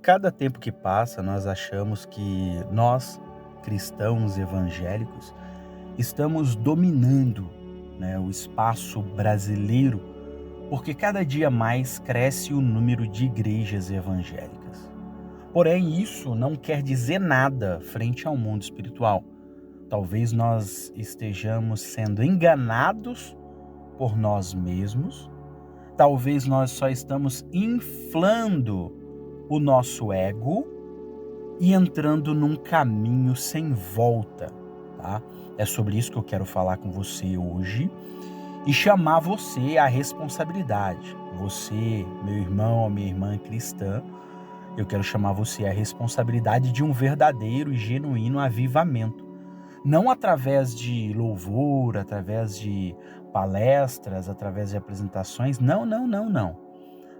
Cada tempo que passa, nós achamos que nós, cristãos evangélicos, estamos dominando, o espaço brasileiro, porque cada dia mais cresce o número de igrejas evangélicas. Porém, isso não quer dizer nada frente ao mundo espiritual. Talvez nós estejamos sendo enganados por nós mesmos, talvez nós só estamos inflando o nosso ego e entrando num caminho sem volta, tá? É sobre isso que eu quero falar com você hoje e chamar você à responsabilidade. Você, meu irmão ou minha irmã cristã, eu quero chamar você à responsabilidade de um verdadeiro e genuíno avivamento. Não através de louvor, através de palestras, através de apresentações. Não.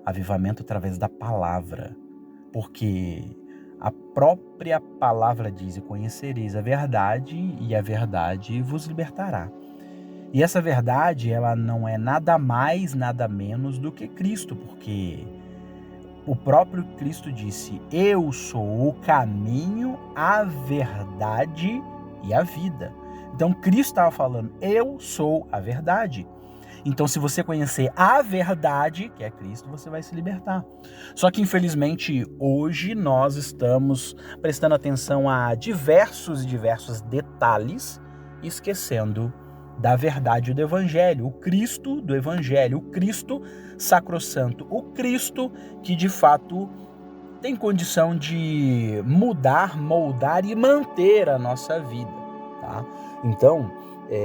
Avivamento através da palavra. Porque a própria palavra diz: e conhecereis a verdade, e a verdade vos libertará. E essa verdade, ela não é nada mais, nada menos do que Cristo, porque o próprio Cristo disse: eu sou o caminho, a verdade e a vida. Então Cristo estava falando: eu sou a verdade. Então, se você conhecer a verdade, que é Cristo, você vai se libertar. Só que, infelizmente, hoje nós estamos prestando atenção a diversos detalhes, esquecendo da verdade do Evangelho, o Cristo do Evangelho, o Cristo sacrossanto, o Cristo que, de fato, tem condição de mudar, moldar e manter a nossa vida, tá? Então,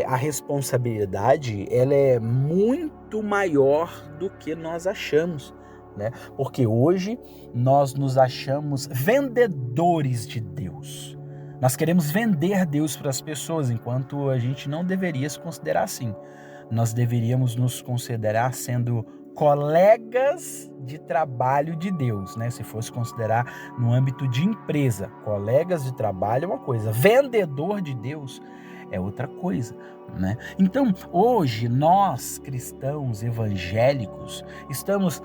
a responsabilidade, ela é muito maior do que nós achamos, né? Porque hoje nós nos achamos vendedores de Deus. Nós queremos vender Deus para as pessoas, enquanto a gente não deveria se considerar assim. Nós deveríamos nos considerar sendo colegas de trabalho de Deus, né? Se fosse considerar no âmbito de empresa, colegas de trabalho é uma coisa, vendedor de Deus é outra coisa, né? Então, hoje, nós, cristãos evangélicos, estamos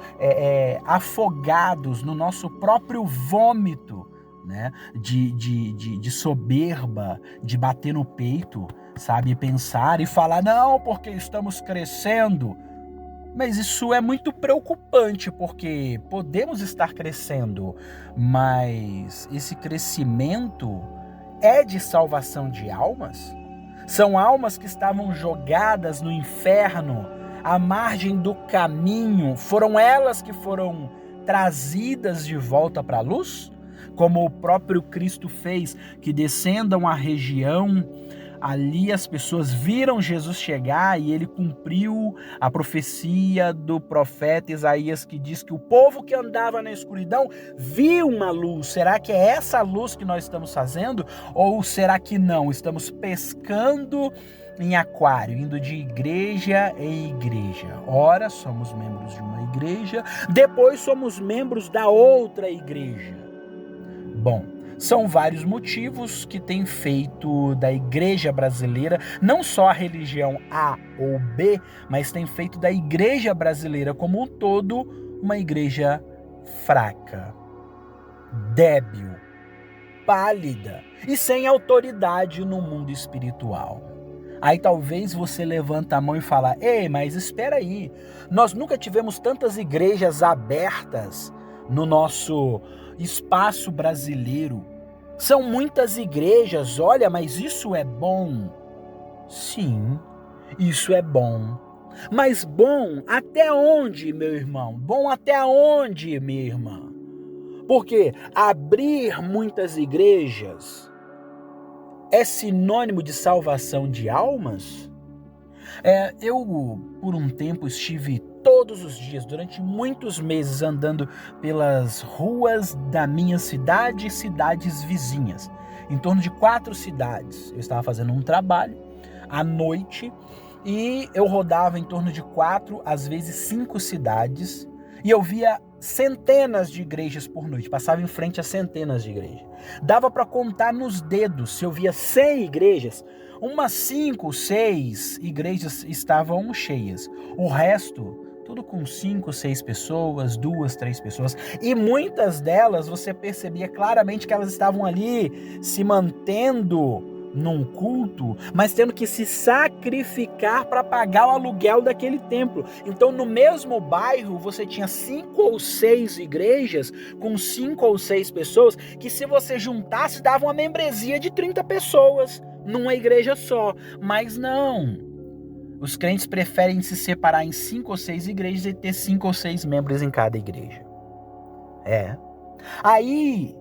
afogados no nosso próprio vômito, né? De soberba, de bater no peito, sabe? Pensar e falar: não, porque estamos crescendo. Mas isso é muito preocupante, porque podemos estar crescendo, mas esse crescimento é de salvação de almas? São almas que estavam jogadas no inferno, à margem do caminho. Foram elas que foram trazidas de volta para a luz? Como o próprio Cristo fez, que descendam à região. Ali as pessoas viram Jesus chegar e ele cumpriu a profecia do profeta Isaías, que diz que o povo que andava na escuridão viu uma luz. Será que é essa luz que nós estamos fazendo? Ou será que não? Estamos pescando em aquário, indo de igreja em igreja. Ora, somos membros de uma igreja, depois somos membros da outra igreja. Bom, são vários motivos que têm feito da igreja brasileira, não só a religião A ou B, mas tem feito da igreja brasileira como um todo uma igreja fraca, débil, pálida e sem autoridade no mundo espiritual. Aí talvez você levanta a mão e fala: ei, mas espera aí, nós nunca tivemos tantas igrejas abertas no nosso espaço brasileiro. São muitas igrejas, olha, mas isso é bom. Sim, isso é bom. Mas bom até onde, meu irmão? Bom até onde, minha irmã? Porque abrir muitas igrejas é sinônimo de salvação de almas? Eu, por um tempo, estive todos os dias, durante muitos meses, andando pelas ruas da minha cidade e cidades vizinhas. Em torno de 4 cidades. Eu estava fazendo um trabalho à noite e eu rodava em torno de 4, às vezes 5 cidades, e eu via centenas de igrejas por noite. Passava em frente a centenas de igrejas. Dava para contar nos dedos. Se eu via 100 igrejas, umas 5, 6 igrejas estavam cheias. O resto, tudo com 5, 6 pessoas, 2, 3 pessoas. E muitas delas você percebia claramente que elas estavam ali se mantendo num culto, mas tendo que se sacrificar para pagar o aluguel daquele templo. Então, no mesmo bairro, você tinha 5 ou 6 igrejas com 5 ou 6 pessoas que, se você juntasse, dava uma membresia de 30 pessoas numa igreja só. Mas não. Os crentes preferem se separar em 5 ou 6 igrejas e ter 5 ou 6 membros em cada igreja. Aí,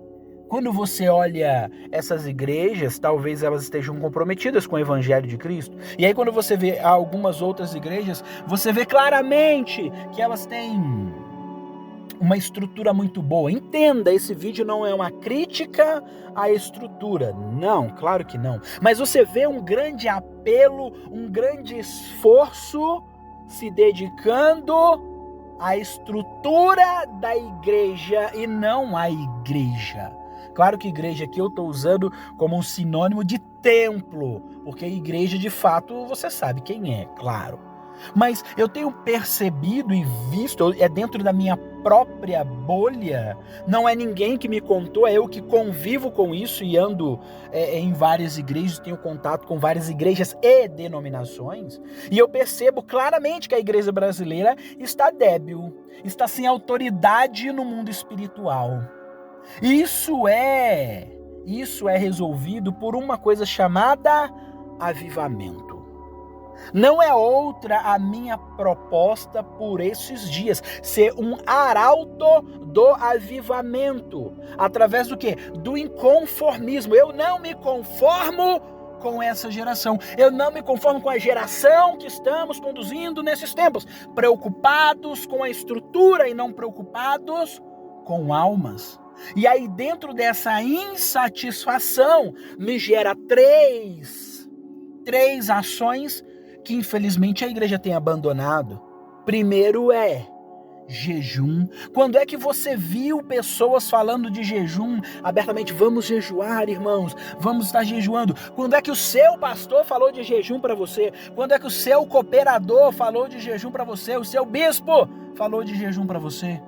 quando você olha essas igrejas, talvez elas estejam comprometidas com o Evangelho de Cristo. E aí, quando você vê algumas outras igrejas, você vê claramente que elas têm uma estrutura muito boa. Entenda, esse vídeo não é uma crítica à estrutura. Não, claro que não. Mas você vê um grande apelo, um grande esforço se dedicando à estrutura da igreja e não à igreja. Claro que igreja aqui eu estou usando como um sinônimo de templo, porque igreja de fato você sabe quem é, claro. Mas eu tenho percebido e visto, é dentro da minha própria bolha, não é ninguém que me contou, é eu que convivo com isso e ando em várias igrejas, tenho contato com várias igrejas e denominações, e eu percebo claramente que a igreja brasileira está débil, está sem autoridade no mundo espiritual. Isso é resolvido por uma coisa chamada avivamento. Não é outra a minha proposta por esses dias, ser um arauto do avivamento, através do quê? Do inconformismo. Eu não me conformo com essa geração, eu não me conformo com a geração que estamos conduzindo nesses tempos, preocupados com a estrutura e não preocupados com almas. E aí, dentro dessa insatisfação, me gera três ações que infelizmente a igreja tem abandonado. Primeiro é jejum. Quando é que você viu pessoas falando de jejum abertamente? Vamos jejuar, irmãos, vamos estar jejuando. Quando é que o seu pastor falou de jejum para você? Quando é que o seu cooperador falou de jejum para você? O seu bispo falou de jejum para você?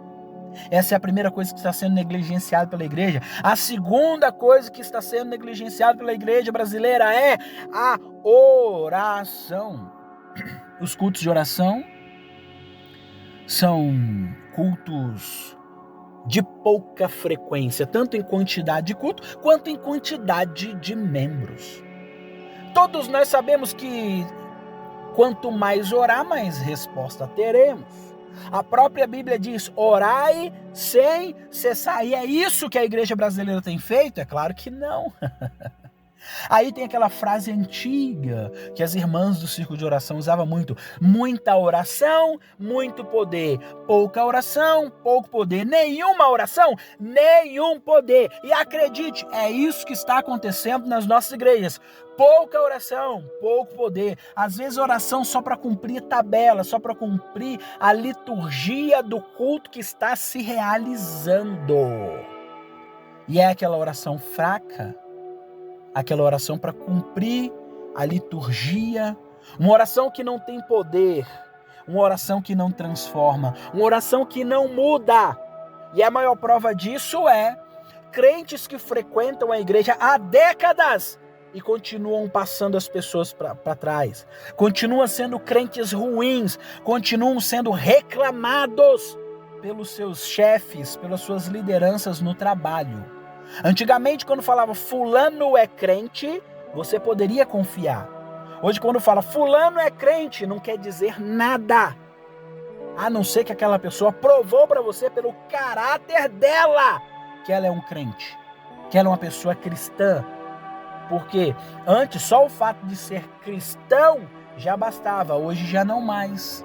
Essa é a primeira coisa que está sendo negligenciada pela igreja. A segunda coisa que está sendo negligenciada pela igreja brasileira é a oração. Os cultos de oração são cultos de pouca frequência, tanto em quantidade de culto quanto em quantidade de membros. Todos nós sabemos que quanto mais orar, mais resposta teremos. A própria Bíblia diz, orai sem cessar. E é isso que a igreja brasileira tem feito? É claro que não. Aí tem aquela frase antiga que as irmãs do círculo de oração usavam muito. Muita oração, muito poder. Pouca oração, pouco poder. Nenhuma oração, nenhum poder. E acredite, é isso que está acontecendo nas nossas igrejas. Pouca oração, pouco poder. Às vezes oração só para cumprir tabela, só para cumprir a liturgia do culto que está se realizando. E é aquela oração fraca, aquela oração para cumprir a liturgia, uma oração que não tem poder, uma oração que não transforma, uma oração que não muda. E a maior prova disso é crentes que frequentam a igreja há décadas e continuam passando as pessoas para trás, continuam sendo crentes ruins, continuam sendo reclamados pelos seus chefes, pelas suas lideranças no trabalho. Antigamente, quando falava fulano é crente, você poderia confiar. Hoje, quando fala fulano é crente, não quer dizer nada, a não ser que aquela pessoa provou para você pelo caráter dela que ela é um crente, que ela é uma pessoa cristã. Porque antes só o fato de ser cristão já bastava, hoje já não mais.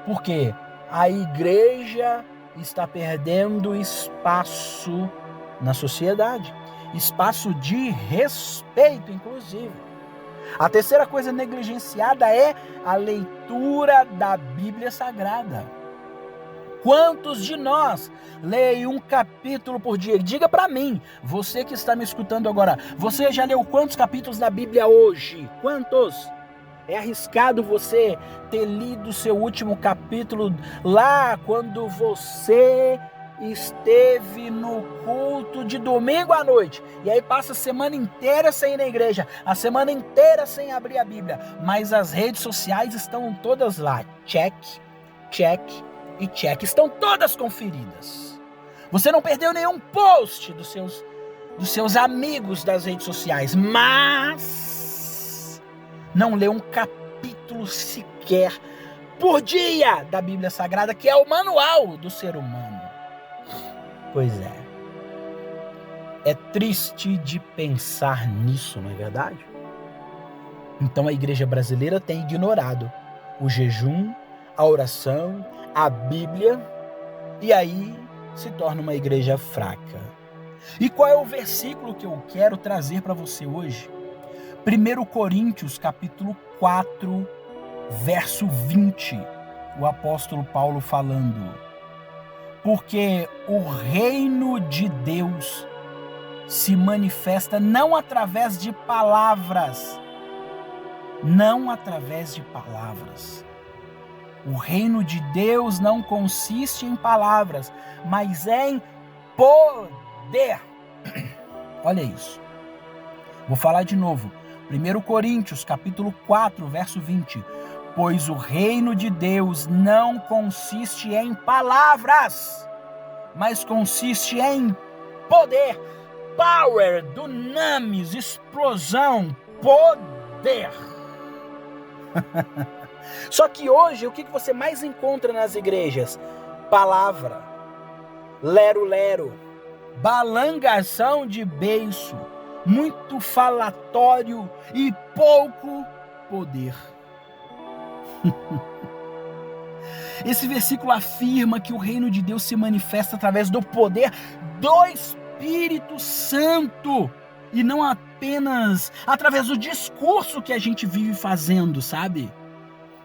Porque a igreja está perdendo espaço na sociedade, espaço de respeito, inclusive. A terceira coisa negligenciada é a leitura da Bíblia Sagrada. Quantos de nós leem um capítulo por dia? Diga para mim, você que está me escutando agora, você já leu quantos capítulos da Bíblia hoje? Quantos? É arriscado você ter lido seu último capítulo lá quando você esteve no culto de domingo à noite. E aí passa a semana inteira sem ir na igreja, a semana inteira sem abrir a Bíblia. Mas as redes sociais estão todas lá. Check, check e check. Estão todas conferidas. Você não perdeu nenhum post dos seus amigos das redes sociais, mas não leu um capítulo sequer por dia da Bíblia Sagrada, que é o manual do ser humano. Pois é. É triste de pensar nisso, não é verdade? Então a igreja brasileira tem ignorado o jejum, a oração, a Bíblia, e aí se torna uma igreja fraca. E qual é o versículo que eu quero trazer para você hoje? 1 Coríntios, capítulo 4, verso 20. O apóstolo Paulo falando: porque o reino de Deus se manifesta não através de palavras. Não através de palavras. O reino de Deus não consiste em palavras, mas em poder. Olha isso. Vou falar de novo. 1 Coríntios, capítulo 4, verso 20. Pois o reino de Deus não consiste em palavras, mas consiste em poder. Power, dunamis, explosão, poder. Só que hoje, o que você mais encontra nas igrejas? Palavra, lero-lero, balangação de beiço, muito falatório e pouco poder. Esse versículo afirma que o reino de Deus se manifesta através do poder do Espírito Santo e não apenas através do discurso que a gente vive fazendo, sabe?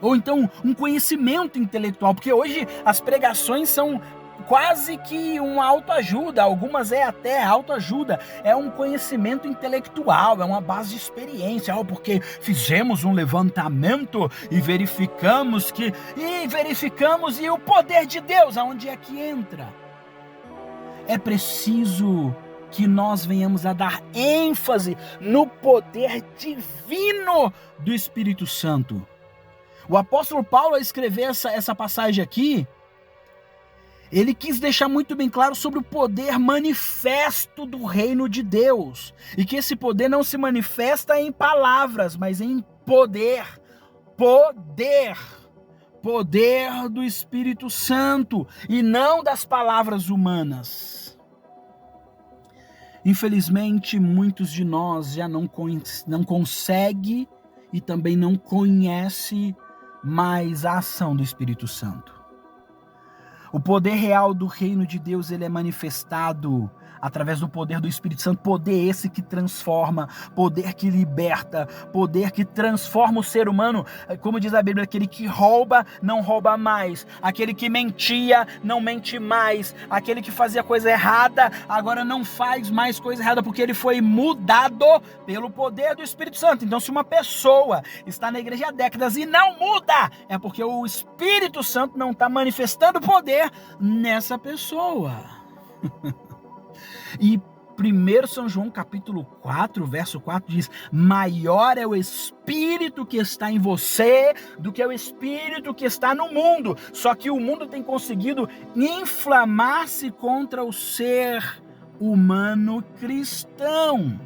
Ou então um conhecimento intelectual, porque hoje as pregações são quase que uma autoajuda, algumas é até autoajuda, é um conhecimento intelectual, é uma base de experiência, porque fizemos um levantamento e verificamos e o poder de Deus, aonde é que entra? É preciso que nós venhamos a dar ênfase no poder divino do Espírito Santo. O apóstolo Paulo, ao escrever essa passagem aqui, ele quis deixar muito bem claro sobre o poder manifesto do reino de Deus. E que esse poder não se manifesta em palavras, mas em poder. Poder. Poder do Espírito Santo e não das palavras humanas. Infelizmente, muitos de nós já não conseguem e também não conhecem mais a ação do Espírito Santo. O poder real do reino de Deus, ele é manifestado através do poder do Espírito Santo, poder esse que transforma, poder que liberta, poder que transforma o ser humano, como diz a Bíblia, aquele que rouba, não rouba mais, aquele que mentia, não mente mais, aquele que fazia coisa errada, agora não faz mais coisa errada, porque ele foi mudado pelo poder do Espírito Santo. Então, se uma pessoa está na igreja há décadas e não muda, é porque o Espírito Santo não está manifestando poder nessa pessoa. E 1 São João capítulo 4, verso 4 diz: maior é o Espírito que está em você do que o Espírito que está no mundo. Só que o mundo tem conseguido inflamar-se contra o ser humano cristão,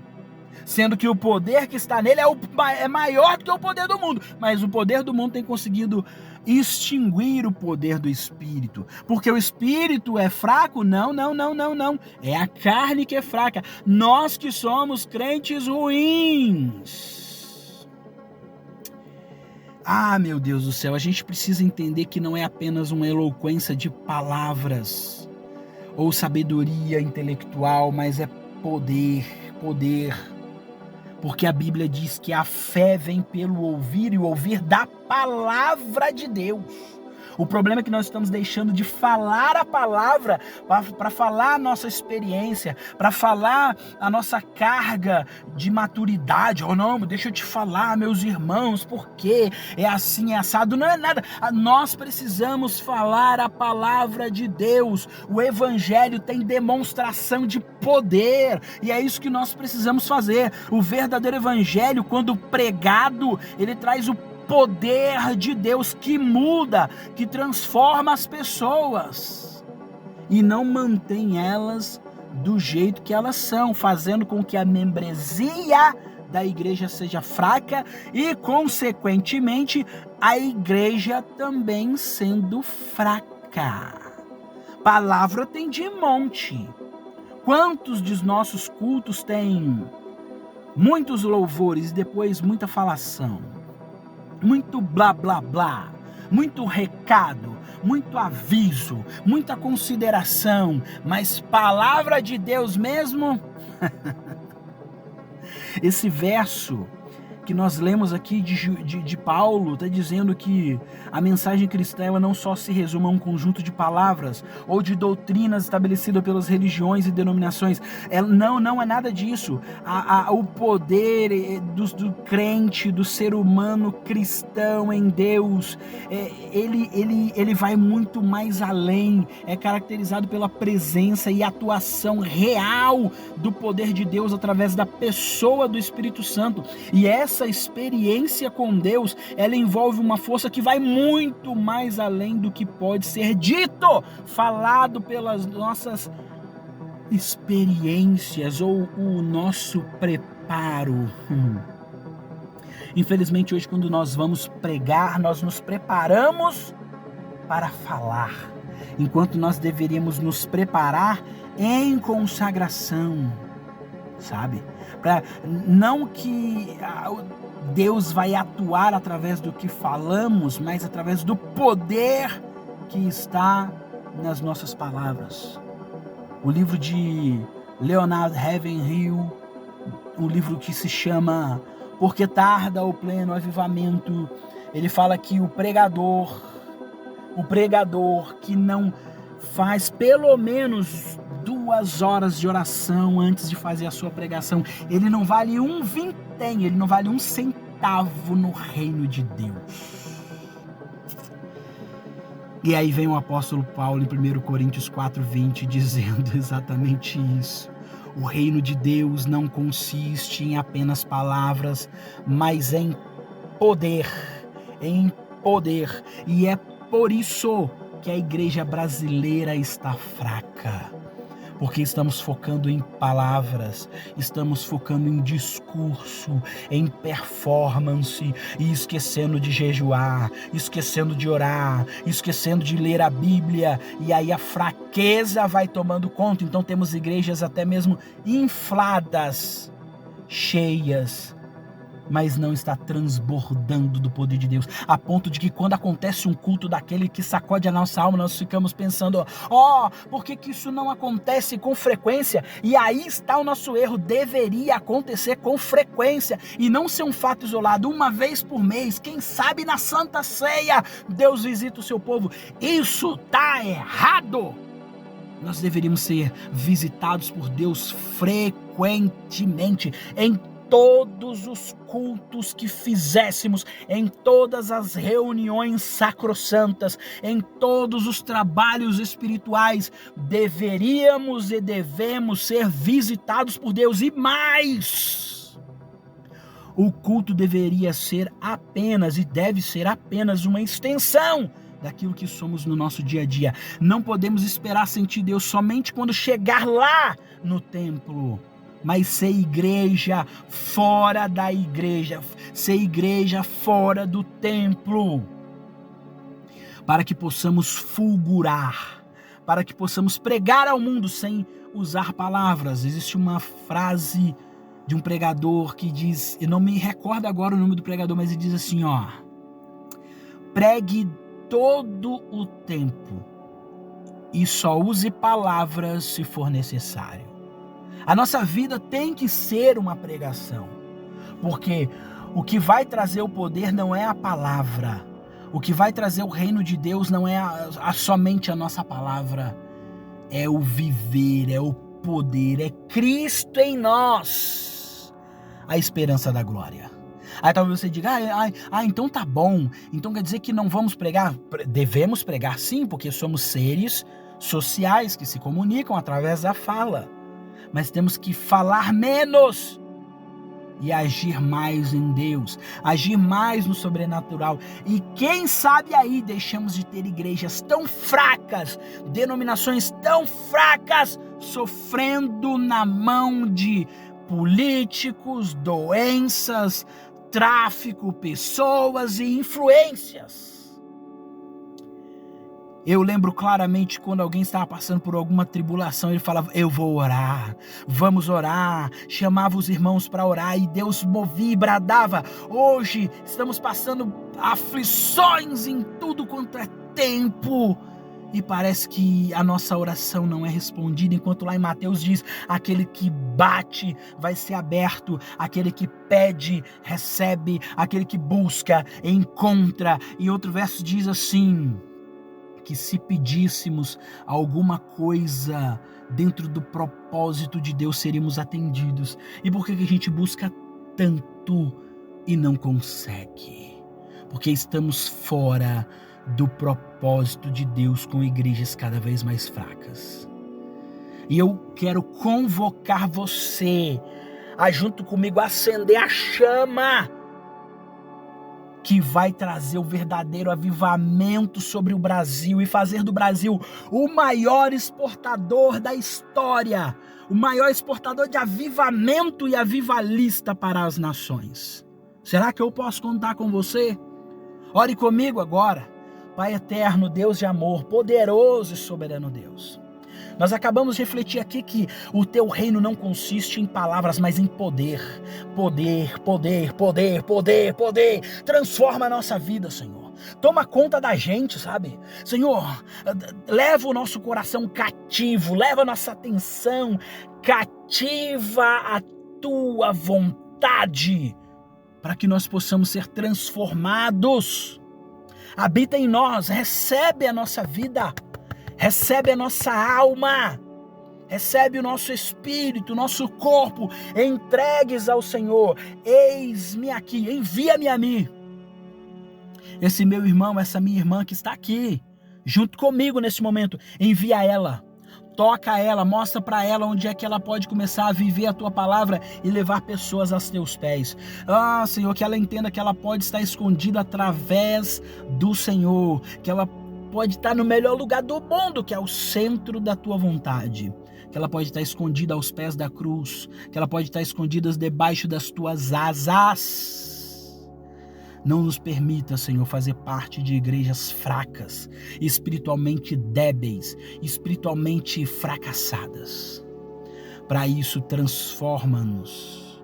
sendo que o poder que está nele é maior do que o poder do mundo. Mas o poder do mundo tem conseguido extinguir o poder do Espírito. Porque o Espírito é fraco? Não. É a carne que é fraca. Nós que somos crentes ruins. Ah, meu Deus do céu, a gente precisa entender que não é apenas uma eloquência de palavras ou sabedoria intelectual, mas é poder. Porque a Bíblia diz que a fé vem pelo ouvir e o ouvir da palavra de Deus. O problema é que nós estamos deixando de falar a palavra para falar a nossa experiência, para falar a nossa carga de maturidade. Oh não, deixa eu te falar, meus irmãos, porque é assim, é assado. Não é nada. Nós precisamos falar a palavra de Deus. O evangelho tem demonstração de poder e é isso que nós precisamos fazer. O verdadeiro evangelho, quando pregado, ele traz o poder de Deus que muda, que transforma as pessoas e não mantém elas do jeito que elas são, fazendo com que a membresia da igreja seja fraca e, consequentemente, a igreja também sendo fraca. Palavra tem de monte. Quantos dos nossos cultos têm muitos louvores e depois muita falação? Muito blá blá blá, muito recado, muito aviso, muita consideração, mas palavra de Deus mesmo? Esse verso que nós lemos aqui de Paulo está dizendo que a mensagem cristã ela não só se resume a um conjunto de palavras ou de doutrinas estabelecidas pelas religiões e denominações. Não é nada disso. O poder do crente, do ser humano cristão em Deus, ele vai muito mais além. É caracterizado pela presença e atuação real do poder de Deus através da pessoa do Espírito Santo. E essa experiência com Deus, ela envolve uma força que vai muito mais além do que pode ser dito, falado pelas nossas experiências ou o nosso preparo. Infelizmente hoje, quando nós vamos pregar, nós nos preparamos para falar, enquanto nós deveríamos nos preparar em consagração, sabe? Para não que Deus vai atuar através do que falamos, mas através do poder que está nas nossas palavras. O livro de Leonard Ravenhill, um livro que se chama Porque Tarda o Pleno Avivamento, ele fala que o pregador que não faz pelo menos 2 horas de oração antes de fazer a sua pregação, ele não vale um vintém, ele não vale um centavo no reino de Deus. E aí vem o apóstolo Paulo em 1 Coríntios 4:20 dizendo exatamente isso. O reino de Deus não consiste em apenas palavras, mas em poder, e é por isso que a igreja brasileira está fraca, porque estamos focando em palavras, estamos focando em discurso, em performance, e esquecendo de jejuar, esquecendo de orar, esquecendo de ler a Bíblia, e aí a fraqueza vai tomando conta. Então temos igrejas até mesmo infladas, cheias, mas não está transbordando do poder de Deus, a ponto de que quando acontece um culto daquele que sacode a nossa alma, nós ficamos pensando, por que isso não acontece com frequência? E aí está o nosso erro. Deveria acontecer com frequência e não ser um fato isolado, uma vez por mês, quem sabe na Santa Ceia, Deus visita o seu povo. Isso está errado. Nós deveríamos ser visitados por Deus frequentemente, em todos os cultos que fizéssemos, em todas as reuniões sacrossantas, em todos os trabalhos espirituais, deveríamos e devemos ser visitados por Deus. E mais, o culto deveria ser apenas e deve ser apenas uma extensão daquilo que somos no nosso dia a dia. Não podemos esperar sentir Deus somente quando chegar lá no templo, mas ser igreja fora da igreja, ser igreja fora do templo, para que possamos fulgurar, para que possamos pregar ao mundo sem usar palavras. Existe uma frase de um pregador que diz, eu não me recordo agora o nome do pregador, mas ele diz assim, pregue todo o tempo e só use palavras se for necessário. A nossa vida tem que ser uma pregação, porque o que vai trazer o poder não é a palavra. O que vai trazer o reino de Deus não é somente a nossa palavra, é o viver, é o poder, é Cristo em nós, a esperança da glória. Aí talvez você diga, então tá bom, então quer dizer que não vamos pregar? Devemos pregar sim, porque somos seres sociais que se comunicam através da fala, mas temos que falar menos e agir mais em Deus, agir mais no sobrenatural. E quem sabe aí deixamos de ter igrejas tão fracas, denominações tão fracas, sofrendo na mão de políticos, doenças, tráfico, pessoas e influências. Eu lembro claramente quando alguém estava passando por alguma tribulação, ele falava, eu vou orar, vamos orar, chamava os irmãos para orar e Deus movia e bradava. Hoje estamos passando aflições em tudo quanto é tempo e parece que a nossa oração não é respondida, enquanto lá em Mateus diz, aquele que bate vai ser aberto, aquele que pede recebe, aquele que busca encontra. E outro verso diz assim, que se pedíssemos alguma coisa dentro do propósito de Deus, seríamos atendidos. E por que a gente busca tanto e não consegue? Porque estamos fora do propósito de Deus com igrejas cada vez mais fracas. E eu quero convocar você a junto comigo acender a chama que vai trazer o verdadeiro avivamento sobre o Brasil e fazer do Brasil o maior exportador da história, o maior exportador de avivamento e avivalista para as nações. Será que eu posso contar com você? Ore comigo agora. Pai eterno, Deus de amor, poderoso e soberano Deus. Nós acabamos de refletir aqui que o teu reino não consiste em palavras, mas em poder. Poder, poder, poder, poder, poder. Transforma a nossa vida, Senhor. Toma conta da gente, sabe? Senhor, leva o nosso coração cativo, leva a nossa atenção cativa à tua vontade, para que nós possamos ser transformados. Habita em nós, recebe a nossa vida, recebe a nossa alma, recebe o nosso espírito, o nosso corpo, entregues ao Senhor. Eis-me aqui, envia-me a mim. Esse meu irmão, essa minha irmã que está aqui, junto comigo nesse momento, envia ela. Toca ela, mostra para ela onde é que ela pode começar a viver a tua palavra e levar pessoas aos teus pés. Senhor, que ela entenda que ela pode estar escondida através do Senhor, que ela pode estar no melhor lugar do mundo, que é o centro da tua vontade. Que ela pode estar escondida aos pés da cruz, que ela pode estar escondida debaixo das tuas asas. Não nos permita, Senhor, fazer parte de igrejas fracas, espiritualmente débeis, espiritualmente fracassadas. Para isso, transforma-nos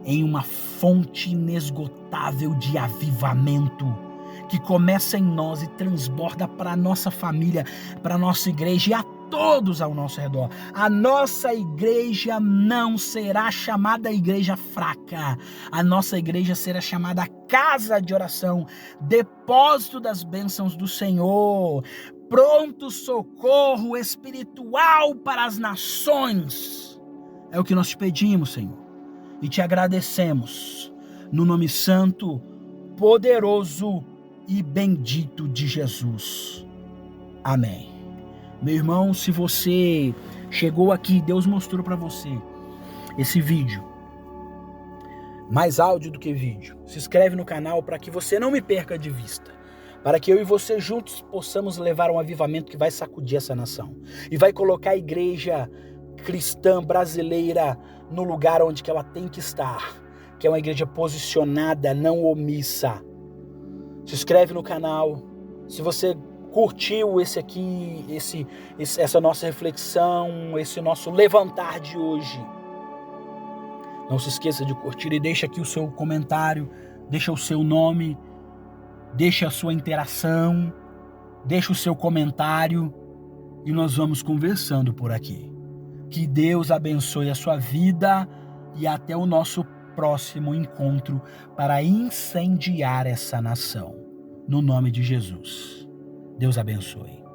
em uma fonte inesgotável de avivamento, que começa em nós e transborda para a nossa família, para a nossa igreja e a todos ao nosso redor. A nossa igreja não será chamada igreja fraca. A nossa igreja será chamada casa de oração, depósito das bênçãos do Senhor, pronto socorro espiritual para as nações. É o que nós te pedimos, Senhor, e te agradecemos no nome santo, poderoso e bendito de Jesus. Amém. Meu irmão, se você chegou aqui, Deus mostrou para você esse vídeo, mais áudio do que vídeo, se inscreve no canal para que você não me perca de vista, para que eu e você juntos possamos levar um avivamento que vai sacudir essa nação e vai colocar a igreja cristã brasileira no lugar onde que ela tem que estar, que é uma igreja posicionada, não omissa. Se inscreve no canal. Se você curtiu essa nossa reflexão, esse nosso levantar de hoje, não se esqueça de curtir e deixa aqui o seu comentário, deixa o seu nome, deixa a sua interação, deixa o seu comentário e nós vamos conversando por aqui. Que Deus abençoe a sua vida e até o nosso próximo encontro para incendiar essa nação. no nome de Jesus. Deus abençoe.